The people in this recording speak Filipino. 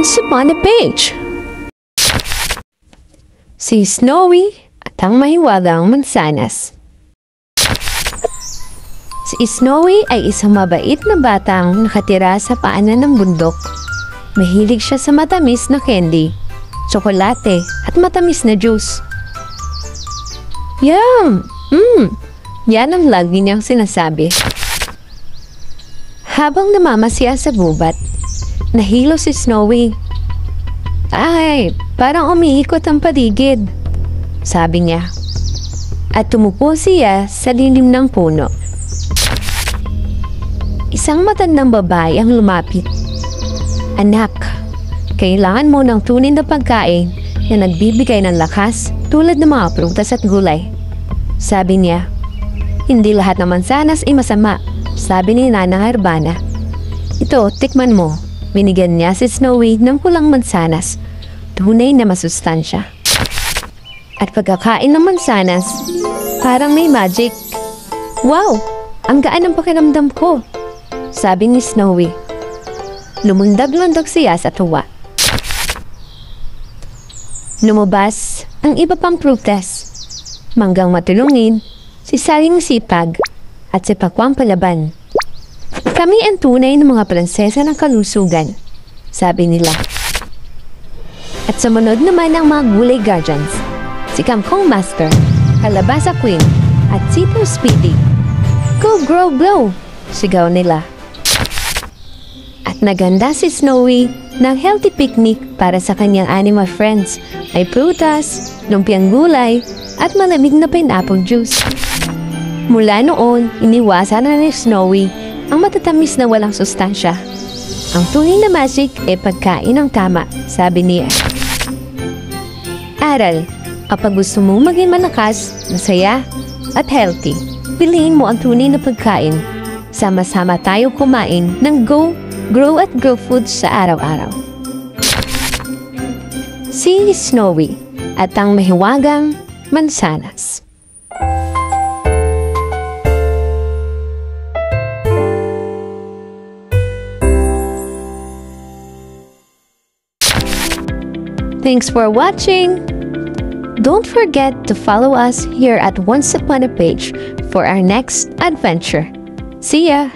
Once Upon a Page. Si Snowy at ang mahiwagang mansanas. Si Snowy ay isang mabait na batang nakatira sa paanan ng bundok. Mahilig siya sa matamis na candy, tsokolate at matamis na juice. Yum! Yan ang lagi niyang sinasabi. Habang namamasiya sa gubat, nahilo si Snowy. Ay, parang umiikot ang paligid, sabi niya. At tumupo siya sa lilim ng puno. Isang matandang babae ang lumapit. Anak, kailangan mo ng tunay na pagkain na nagbibigay ng lakas tulad ng mga prutas at gulay. Sabi niya, hindi lahat ng mansanas ay masama, sabi ni Nanang Herbana. Ito, tikman mo. Binigyan niya si Snowy ng pulang mansanas, tunay na masustansya. At pagkakain ng mansanas, parang may magic. Wow! Ang gaan ng pakiramdam ko, sabi ni Snowy. Lumundag-lundag siya sa tuwa. Lumabas ang iba pang prutas. Manggang matulungin, si Saling Sipag, at si Pakwang Palaban. Kami ang tunay ng mga prinsesa ng kalusugan, sabi nila. At sumunod naman ang mga gulay guardians, si Kangkong Master, Kalabasa Queen, at Sito Speedy. Go, grow, blow! Sigaw nila. At naganda si Snowy ng healthy picnic para sa kanyang animal friends. May prutas, lumpiang gulay, at malamig na pineapple juice. Mula noon, iniwasan na ni Snowy ang matatamis na walang sustansya. Ang tunay na magic ay pagkain ng tama, sabi niya. Aral, kapag gusto mong maging malakas, masaya, at healthy, piliin mo ang tunay na pagkain. Sama-sama tayo kumain ng grow at grow foods sa araw-araw. Si Snowy at ang mahiwagang mansanas. Thanks for watching! Don't forget to follow us here at Once Upon a Page for our next adventure. See ya!